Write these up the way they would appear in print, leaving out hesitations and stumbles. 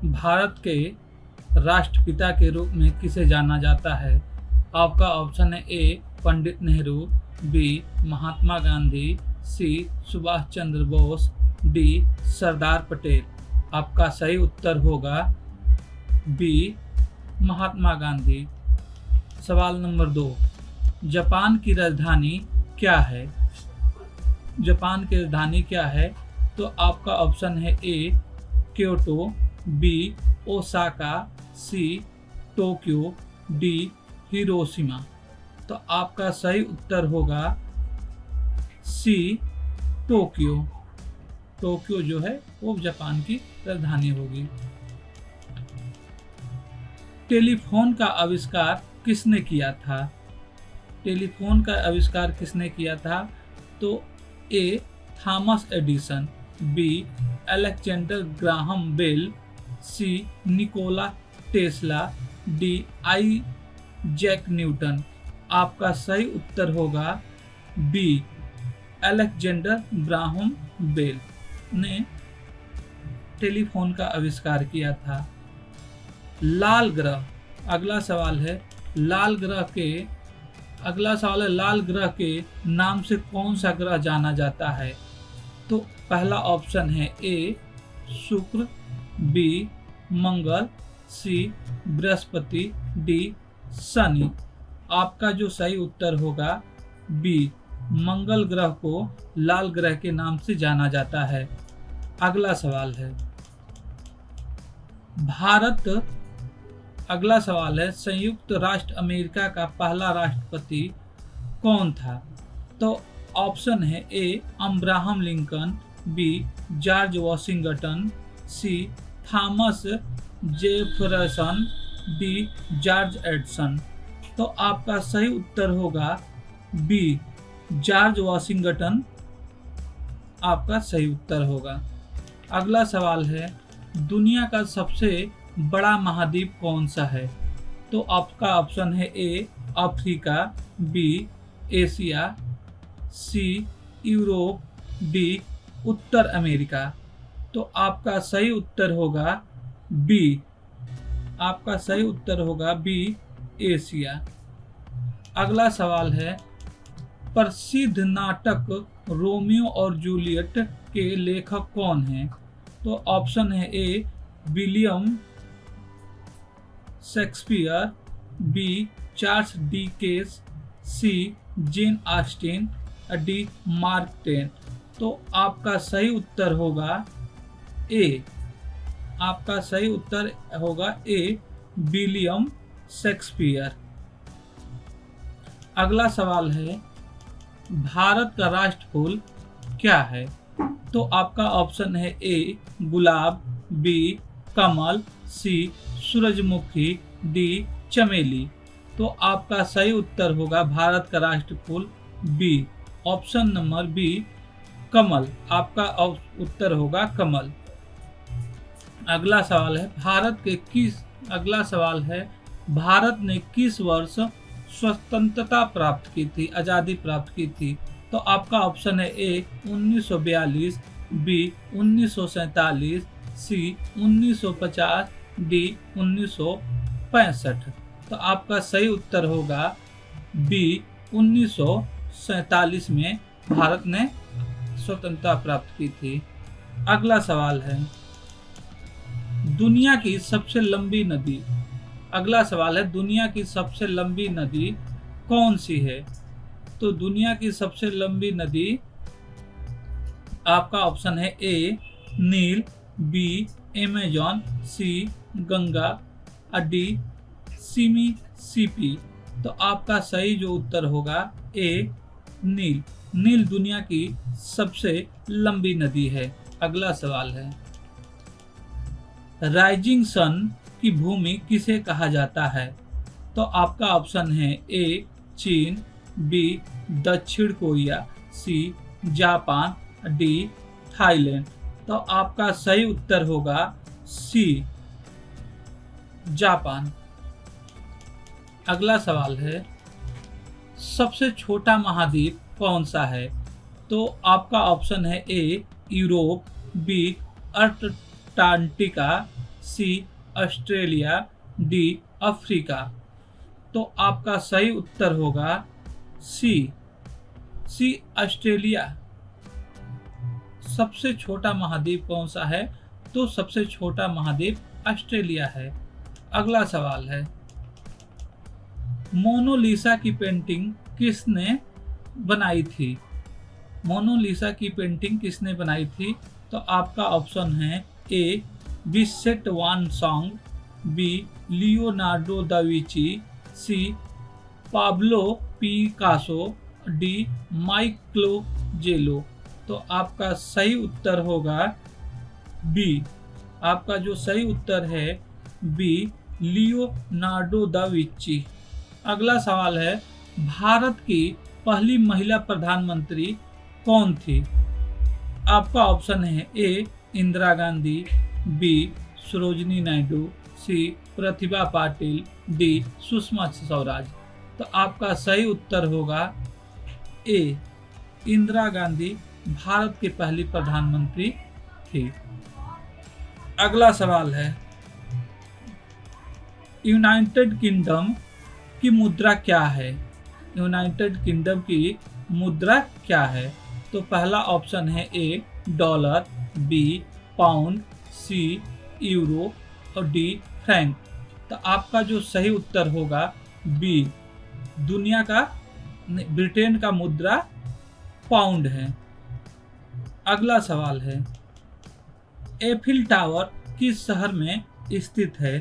भारत के राष्ट्रपिता के रूप में किसे जाना जाता है? आपका ऑप्शन है ए पंडित नेहरू, बी महात्मा गांधी, सी सुभाष चंद्र बोस, डी सरदार पटेल। आपका सही उत्तर होगा बी महात्मा गांधी। सवाल नंबर 2, जापान की राजधानी क्या है? जापान की राजधानी क्या है? तो आपका ऑप्शन है A Kyoto, B Osaka, C Tokyo, D Hiroshima. तो आपका सही उत्तर होगा सी टोक्यो। टोक्यो जो है वो जापान की राजधानी होगी। टेलीफोन का आविष्कार किसने किया था? टेलीफोन का आविष्कार किसने किया था? तो A Thomas Edison, B Alexander Graham Bell, C Nikola Tesla, D Isaac Newton. आपका सही उत्तर होगा बी अलेक्जेंडर ग्राहम बेल ने टेलीफोन का आविष्कार किया था। लाल ग्रह, अगला सवाल है लाल ग्रह के नाम से कौन सा ग्रह जाना जाता है? तो पहला ऑप्शन है ए शुक्र, बी मंगल, सी बृहस्पति, डी शनि। आपका जो सही उत्तर होगा बी मंगल ग्रह को लाल ग्रह के नाम से जाना जाता है। अगला सवाल है अगला सवाल है संयुक्त राष्ट्र अमेरिका का पहला राष्ट्रपति कौन था? तो ऑप्शन है A Abraham Lincoln, B George Washington, C Thomas Jefferson, D George Edison. तो आपका सही उत्तर होगा बी जॉर्ज वॉशिंगटन। आपका सही उत्तर होगा। अगला सवाल है दुनिया का सबसे बड़ा महाद्वीप कौन सा है? तो आपका ऑप्शन है A Africa, B Asia, C Europe, D उत्तर अमेरिका। तो आपका सही उत्तर होगा बी। आपका सही उत्तर होगा बी एशिया। अगला सवाल है प्रसिद्ध नाटक रोमियो और जूलियट के लेखक कौन हैं? तो ऑप्शन है A William Shakespeare, B Charles Dickens, C Jane Austen, D Mark Twain. तो आपका सही उत्तर होगा ए। आपका सही उत्तर होगा ए विलियम शेक्सपियर। अगला सवाल है भारत का राष्ट्र फूल क्या है? तो आपका ऑप्शन है ए गुलाब, बी कमल, सी सूरजमुखी, डी चमेली। तो आपका सही उत्तर होगा भारत का राष्ट्र फूल बी, ऑप्शन नंबर बी कमल। आपका उत्तर होगा कमल। अगला सवाल है भारत ने किस वर्ष स्वतंत्रता प्राप्त की थी, आजादी प्राप्त की थी? तो आपका ऑप्शन है ए 1942, बी 1947, सी 1950, डी 1965। तो आपका सही उत्तर होगा बी 1947 में भारत ने स्वतंत्रता प्राप्त की थी। अगला सवाल है दुनिया की सबसे लंबी नदी। अगला सवाल है दुनिया की सबसे लंबी नदी कौन सी है? तो दुनिया की सबसे लंबी नदी आपका ऑप्शन है ए नील, बी अमेजॉन, सी गंगा, डी मिसिसिपी। तो आपका सही जो उत्तर होगा ए नील। नील दुनिया की सबसे लंबी नदी है। अगला सवाल है राइजिंग सन की भूमि किसे कहा जाता है? तो आपका ऑप्शन है ए चीन, बी दक्षिण Korea, C Japan, D Thailand. तो आपका सही उत्तर होगा सी जापान। अगला सवाल है सबसे छोटा महाद्वीप कौन सा है? तो आपका ऑप्शन है ए यूरोप, बी अंटार्कटिका, सी ऑस्ट्रेलिया, डी अफ्रीका। तो आपका सही उत्तर होगा सी ऑस्ट्रेलिया। सबसे छोटा महाद्वीप कौन सा है? तो सबसे छोटा महाद्वीप ऑस्ट्रेलिया है। अगला सवाल है, मोनालिसा की पेंटिंग किसने बनाई थी? मोनालिसा की पेंटिंग किसने बनाई थी? तो आपका ऑप्शन है A Vincent van Gogh, B Leonardo da Vinci, C Pablo Picasso, D Michelangelo. तो आपका सही उत्तर होगा बी। आपका जो सही उत्तर है बी, लियोनार्डो दा विंची। अगला सवाल है, भारत की पहली महिला प्रधानमंत्री कौन थी? आपका ऑप्शन है ए इंदिरा गांधी, बी सरोजिनी नायडू, सी प्रतिभा पाटिल, डी सुषमा स्वराज। तो आपका सही उत्तर होगा ए इंदिरा गांधी भारत की पहली प्रधानमंत्री थी। अगला सवाल है, यूनाइटेड किंगडम की मुद्रा क्या है? यूनाइटेड किंगडम की मुद्रा क्या है? तो पहला ऑप्शन है A dollar, B pound, C euro और डी फ्रैंक। तो आपका जो सही उत्तर होगा बी, दुनिया का ब्रिटेन का मुद्रा पाउंड है। अगला सवाल है, एफिल टावर किस शहर में स्थित है?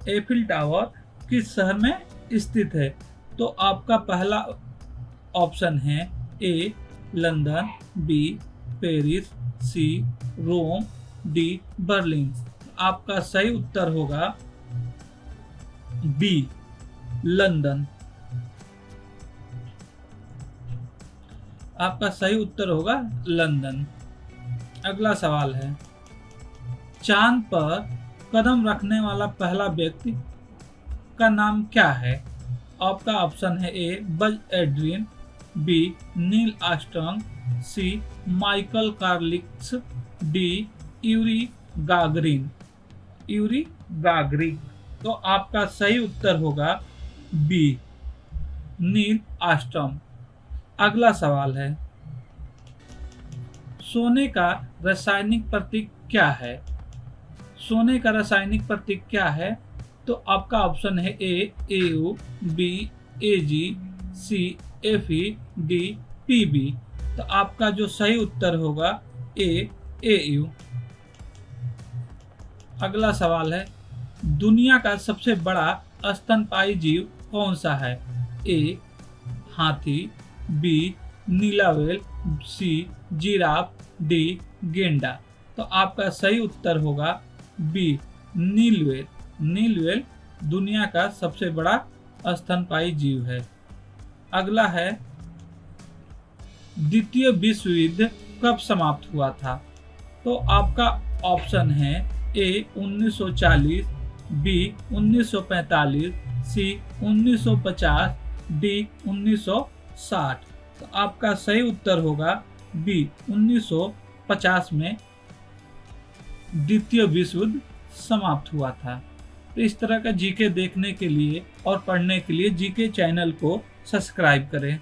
एफिल टावर किस शहर में स्थित है? तो आपका पहला ऑप्शन है ए लंदन, बी पेरिस, सी रोम, डी बर्लिन। आपका सही उत्तर होगा बी लंदन। आपका सही उत्तर होगा लंदन। अगला सवाल है, चांद पर कदम रखने वाला पहला व्यक्ति का नाम क्या है? आपका ऑप्शन है A Buzz Adrian, B Neil Armstrong, C Michael Collins, D Yuri Gagarin. Yuri Gagarin. तो आपका सही उत्तर होगा बी नील आर्मस्ट्रांग। अगला सवाल है, सोने का रासायनिक प्रतीक क्या है? सोने का रासायनिक प्रतीक क्या है? तो आपका ऑप्शन है ए AU, बी AG, सी Fe, डी Pb। तो आपका जो सही उत्तर होगा ए AU। अगला सवाल है, दुनिया का सबसे बड़ा स्तनपायी जीव कौन सा है? ए हाथी, बी नीला व्हेल, सी जिराफ, डी गेंडा। तो आपका सही उत्तर होगा बी नील व्हेल। नील व्हेल दुनिया का सबसे बड़ा स्तनपायी जीव है। अगला है, द्वितीय विश्व युद्ध कब समाप्त हुआ था? तो आपका ऑप्शन है ए 1940, बी 1945, सी 1950, डी 1960। तो आपका सही उत्तर होगा बी 1950 में द्वितीय विश्व युद्ध समाप्त हुआ था। तो इस तरह का जीके देखने के लिए और पढ़ने के लिए जीके चैनल को सब्सक्राइब करें।